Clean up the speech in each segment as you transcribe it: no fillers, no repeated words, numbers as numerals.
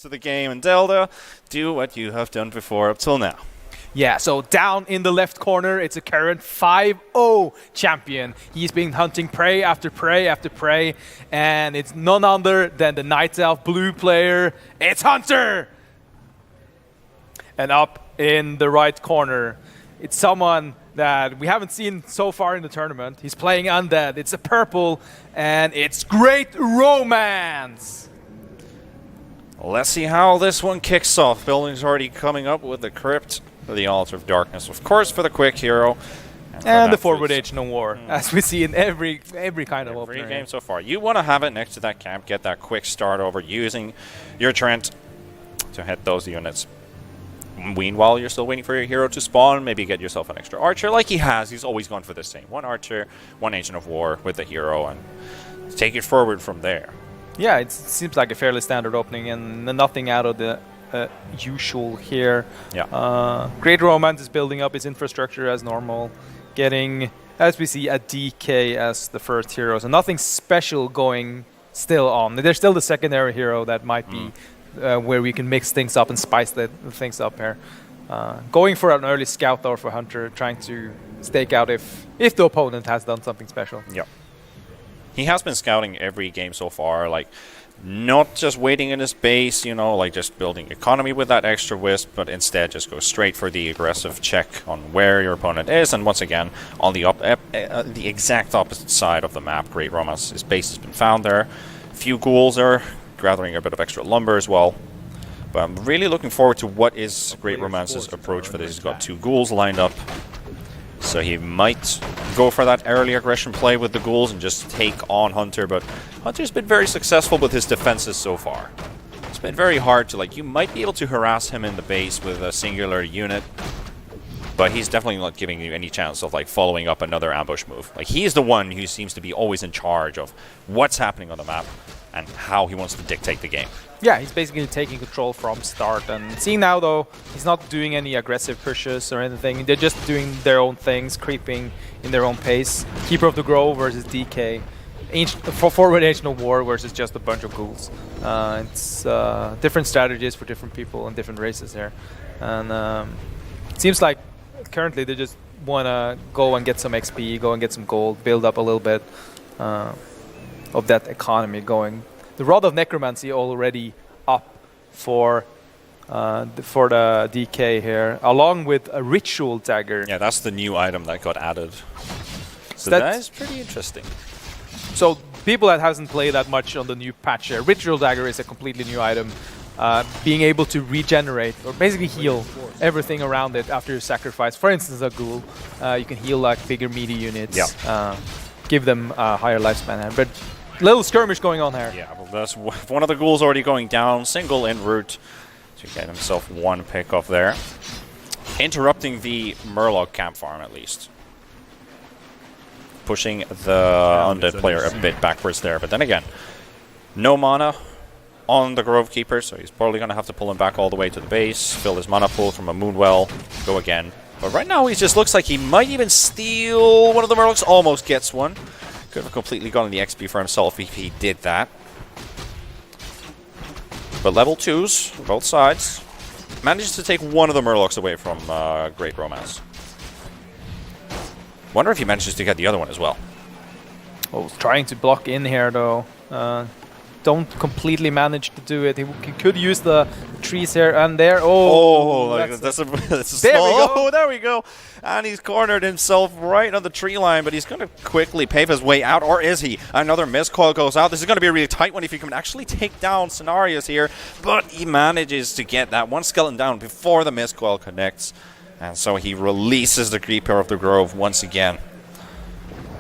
into the game. And Delta, do what you have done before up till now. Yeah, so down in the left corner, it's a current 5-0 champion. He's been hunting prey after prey after prey, and it's none other than the Night Elf blue player. It's Hunter! And up in the right corner, it's someone that we haven't seen so far in the tournament. He's playing Undead. It's a purple, and it's GreatRomance! Let's see how this one kicks off. Building's already coming up with the Crypt. The Altar of Darkness, of course, for the quick hero. And the Forward Age No War, as we see in every kind of opener. Every game so far. You want to have it next to that camp, get that quick start over using your Trent to hit those units. Meanwhile, you're still waiting for your hero to spawn. Maybe get yourself an extra archer like he has. He's always gone for the same. One archer, one Agent of War with the hero, and take it forward from there. Yeah, it seems like a fairly standard opening and nothing out of the usual here. Yeah. GreatRomance is building up its infrastructure as normal, getting, as we see, a DK as the first hero. So nothing special going still on. There's still the secondary hero that might be where we can mix things up and spice the things up here. Going for an early scout though for Hunter, trying to stake out if the opponent has done something special. Yeah. He has been scouting every game so far, like not just waiting in his base, you know, like just building economy with that extra wisp, but instead just go straight for the aggressive check on where your opponent is. And once again, on the exact opposite side of the map, GreatRomance, his base has been found there. A few ghouls are gathering a bit of extra lumber as well. But I'm really looking forward to what is GreatRomance's approach for this. He's got 2 ghouls lined up. So he might go for that early aggression play with the ghouls and just take on Hunter, but Hunter's been very successful with his defenses so far. It's been very hard to, like, you might be able to harass him in the base with a singular unit, but he's definitely not giving you any chance of, like, following up another ambush move. Like, he's the one who seems to be always in charge of what's happening on the map and how he wants to dictate the game. Yeah, he's basically taking control from start. And seeing now, though, he's not doing any aggressive pushes or anything. They're just doing their own things, creeping in their own pace. Keeper of the Grove versus DK. Forward Age No War versus just a bunch of ghouls. It's different strategies for different people and different races here. And it seems like currently they just want to go and get some XP, go and get some gold, build up a little bit of that economy going. The Rod of Necromancy already up for the DK here, along with a Ritual Dagger. Yeah, that's the new item that got added. So that is pretty interesting. So people that hasn't played that much on the new patch here, Ritual Dagger is a completely new item. Being able to regenerate, or basically heal everything around it after you sacrifice. For instance, a ghoul, you can heal like bigger meaty units, give them a higher lifespan. But little skirmish going on here. Yeah, well, that's one of the ghouls already going down, single en route to get himself 1 pick off there. Interrupting the Murloc camp farm at least. Pushing the undead player a bit backwards there, but then again, no mana on the Grove Keeper, so he's probably going to have to pull him back all the way to the base, fill his mana pool from a Moonwell, go again. But right now he just looks like he might even steal one of the Murlocs, almost gets one. Could have completely gotten the XP for himself if he did that. But level 2s, both sides, manages to take one of the Murlocs away from GreatRomance. Wonder if he manages to get the other one as well. Oh, trying to block in here though. Don't completely manage to do it. He could use the trees here and there. That's a there small. we go. Oh, there we go. And he's cornered himself right on the tree line, but he's going to quickly pave his way out, or is he? Another mist coil goes out. This is going to be a really tight one if he can actually take down Scenarios here, but he manages to get that one skeleton down before the mist coil connects, and so he releases the Keeper of the Grove once again.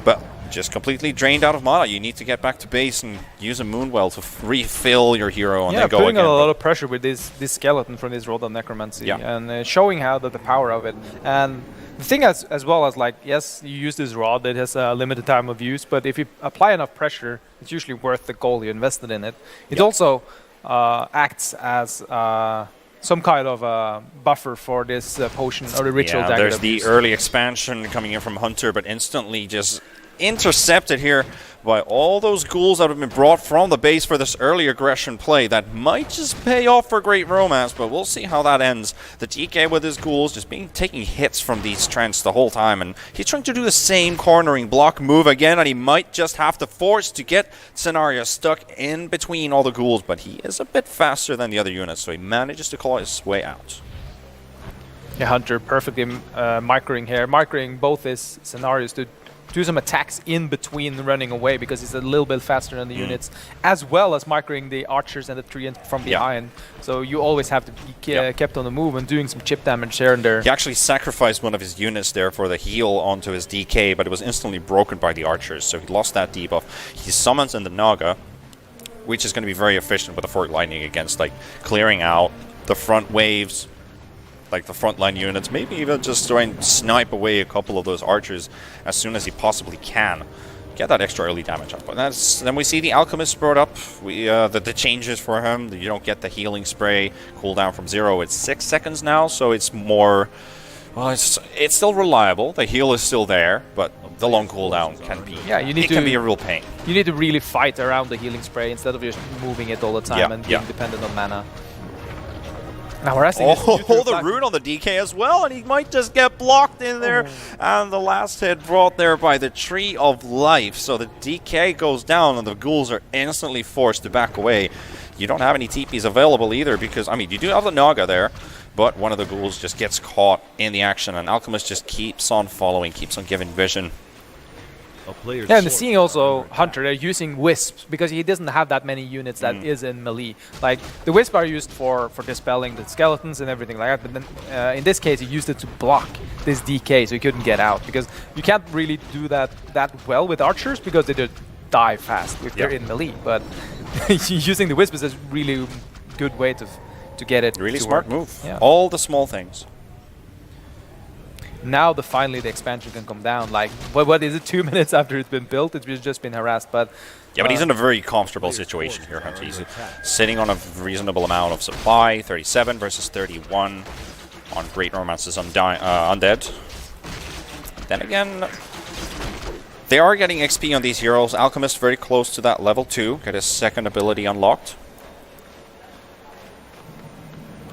But just completely drained out of mana. You need to get back to base and use a Moonwell to refill your hero and then go again. Yeah, putting a lot of pressure with this skeleton from this Rod of Necromancy, and showing how the power of it. And the thing as well as, like, yes, you use this rod, it has a limited time of use, but if you apply enough pressure, it's usually worth the gold you invested in it. It also acts as some kind of buffer for this potion or the Ritual Dagger. There's the early expansion coming in from Hunter, but instantly just intercepted here by all those ghouls that have been brought from the base for this early aggression play. That might just pay off for GreatRomance, but we'll see how that ends. The DK with his ghouls just taking hits from these Trents the whole time, and he's trying to do the same cornering block move again, and he might just have to force to get Scenario stuck in between all the ghouls, but he is a bit faster than the other units, so he manages to claw his way out. Yeah, Hunter perfectly microing both his scenarios to do some attacks in between running away, because he's a little bit faster than the units, as well as microing the archers and the treants from behind. So you always have to be kept on the move and doing some chip damage here and there. He actually sacrificed one of his units there for the heal onto his DK, but it was instantly broken by the archers, so he lost that debuff. He summons in the Naga, which is going to be very efficient with the Fork Lightning against like clearing out the front waves, like the frontline units, maybe even just try and snipe away a couple of those archers as soon as he possibly can. Get that extra early damage up. But then we see the Alchemist brought up. The changes for him. You don't get the healing spray cooldown from 0. It's 6 seconds now, so it's more... Well, it's still reliable. The heal is still there, but the long cooldown can be... Yeah, it can be a real pain. You need to really fight around the healing spray instead of just moving it all the time and being dependent on mana. Now we're asking the root on the DK as well, and he might just get blocked in there. And the last hit brought there by the Tree of Life. So the DK goes down, and the ghouls are instantly forced to back away. You don't have any TPs available either, because, I mean, you do have the Naga there, but one of the ghouls just gets caught in the action, and Alchemist just keeps on following, keeps on giving vision. Yeah, and seeing also Hunter, they're using Wisps, because he doesn't have that many units that is in melee. Like, the Wisps are used for dispelling the skeletons and everything like that, but then in this case he used it to block this DK so he couldn't get out, because you can't really do that well with archers, because they just die fast if they're in melee. But using the Wisp is a really good way to get it really to smart work. move. Yeah. All the small things. Now finally the expansion can come down. Like, what is it, 2 minutes after it's been built? It's just been harassed, but... Yeah, but he's in a very comfortable situation here, Hunter. He's sitting on a reasonable amount of supply, 37 versus 31 on GreatRomance's Undead. Then again, they are getting XP on these heroes. Alchemist very close to that level 2, get his second ability unlocked.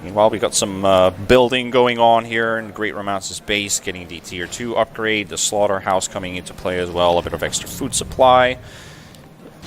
Meanwhile, we got some building going on here in GreatRomance's base, getting the tier 2 upgrade, the slaughterhouse coming into play as well, a bit of extra food supply.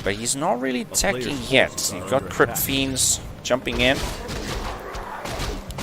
But he's not really teching yet. You've got Crypt Fiends jumping in.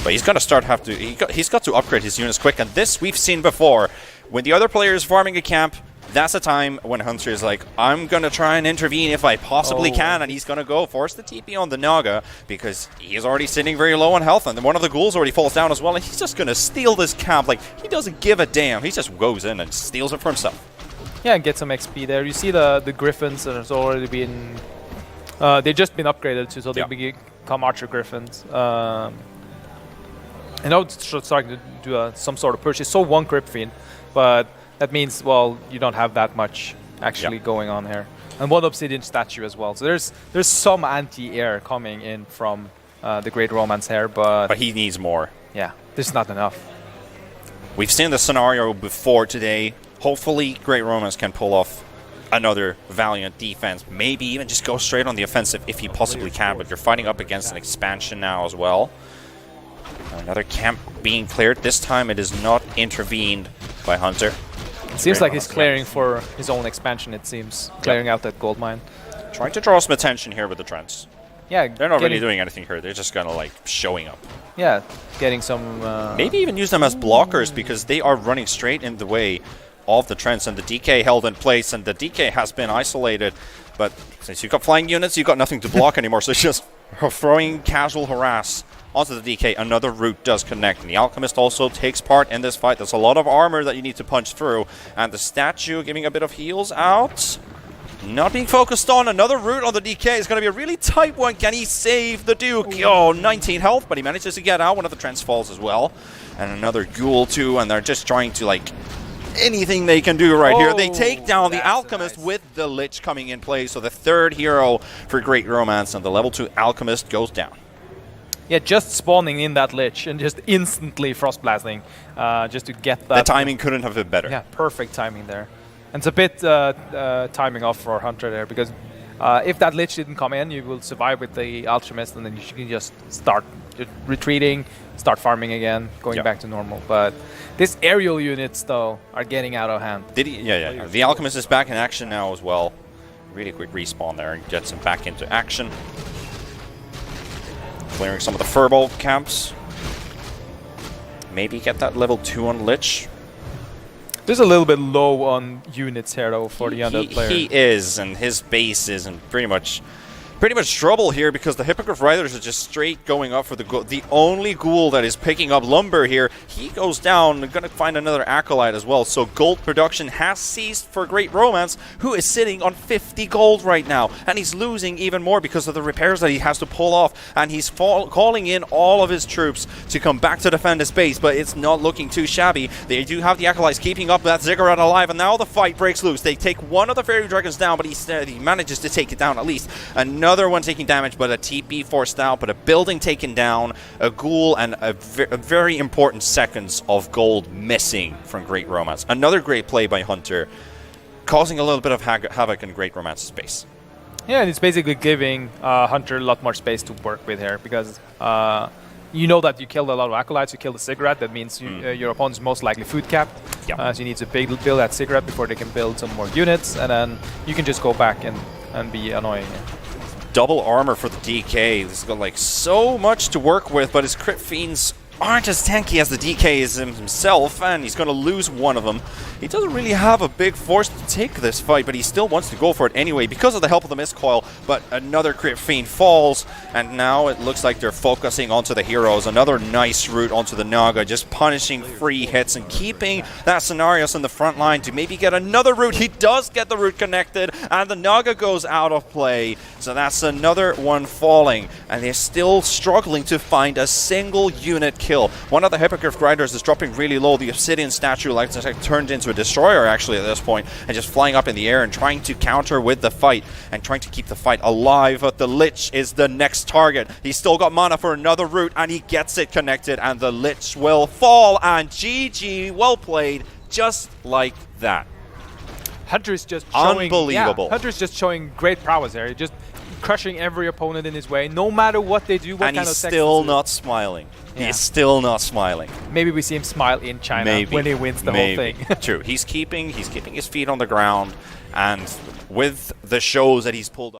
But he's got to he's got to upgrade his units quick, and this we've seen before. When the other player is farming a camp, that's a time when Hunter is like, I'm going to try and intervene if I possibly can, and he's going to go force the TP on the Naga, because he's already sitting very low on health, and then one of the ghouls already falls down as well, and he's just going to steal this camp. Like, he doesn't give a damn. He just goes in and steals it for himself. Yeah, and get some XP there. You see the Griffins, and it's already been... they've just been upgraded too, so they become Archer Griffins. And now it's starting to do some sort of push. It's so one Crypt Fiend, but... That means, well, you don't have that much actually going on here. And one Obsidian statue as well. So there's some anti-air coming in from the GreatRomance here, but he needs more. Yeah, there's not enough. We've seen the scenario before today. Hopefully, GreatRomance can pull off another valiant defense. Maybe even just go straight on the offensive if he possibly can, but you're fighting up against an expansion now as well. Another camp being cleared. This time it is not intervened by Hunter. It seems like he's clearing for his own expansion, it seems. Clearing out that gold mine. Trying to draw some attention here with the Trents. Yeah, they're not really doing anything here. They're just kind of like showing up. Yeah, getting some... Maybe even use them as blockers, because they are running straight in the way of the Trents, and the DK held in place, and the DK has been isolated. But since you've got flying units, you've got nothing to block anymore, so it's just throwing casual harass onto the DK. Another root does connect, and the Alchemist also takes part in this fight. There's a lot of armor that you need to punch through, and the statue giving a bit of heals out. Not being focused on. Another root on the DK is going to be a really tight one. Can he save the Duke? Oh, 19 health, but he manages to get out. One of the Trents falls as well, and another ghoul too, and they're just trying to, like, anything they can do right here. They take down the Alchemist with the Lich coming in play, so the third hero for GreatRomance, and the level 2 Alchemist goes down. Yeah, just spawning in that Lich and just instantly Frost Blasting just to get that. The timing couldn't have been better. Yeah, perfect timing there. And it's a bit timing off for Hunter there, because if that Lich didn't come in, you will survive with the Alchemist, and then you can just start retreating, start farming again, going back to normal. But these aerial units, though, are getting out of hand. Yeah. The Alchemist is back in action now as well. Really quick respawn there and gets him back into action. Clearing some of the Firbolg camps. Maybe get that level 2 on Lich. There's a little bit low on units here, though, for the Undead player. He is, and his base is in pretty much trouble here, because the Hippogriff Riders are just straight going up for the ghoul. The only ghoul that is picking up lumber here, he goes down. They're going to find another Acolyte as well. So gold production has ceased for GreatRomance, who is sitting on 50 gold right now. And he's losing even more because of the repairs that he has to pull off. And he's calling in all of his troops to come back to defend his base, but it's not looking too shabby. They do have the Acolytes keeping up that Ziggurat alive, and now the fight breaks loose. They take one of the Fairy Dragons down, but he manages to take it down at least. Another one taking damage, but a TP forced out, but a building taken down, a ghoul, and a very important seconds of gold missing from GreatRomance. Another great play by Hunter, causing a little bit of havoc in GreatRomance's base. Yeah, and it's basically giving Hunter a lot more space to work with here, because you know that you killed a lot of Acolytes, you killed the Ziggurat. That means your opponent's most likely food capped. So you need to build that Ziggurat before they can build some more units, and then you can just go back and be annoying. Double armor for the DK. This has got like so much to work with, but his crit fiends aren't as tanky as the DK is himself, and he's going to lose one of them. He doesn't really have a big force to take this fight, but he still wants to go for it anyway because of the help of the Mist Coil. But another crit fiend falls, and now it looks like they're focusing onto the heroes. Another nice route onto the Naga, just punishing free hits and keeping that Cenarius in the front line to maybe get another route. He does get the route connected, and the Naga goes out of play. So that's another one falling, and they're still struggling to find a single unit kill. One of the Hippogriff Grinders is dropping really low. The Obsidian statue, like turned into a destroyer actually at this point, and just flying up in the air and trying to counter with the fight and trying to keep the fight alive. But the Lich is the next target. He's still got mana for another route, and he gets it connected, and the Lich will fall. And GG, well played, just like that. Hunter is just showing, unbelievable. Hunter is just showing great prowess there. Just crushing every opponent in his way, no matter what they do, what kind of text. And he's still not smiling. Yeah. He's still not smiling. Maybe we see him smile in China when he wins the whole thing. True. He's keeping his feet on the ground, and with the shows that he's pulled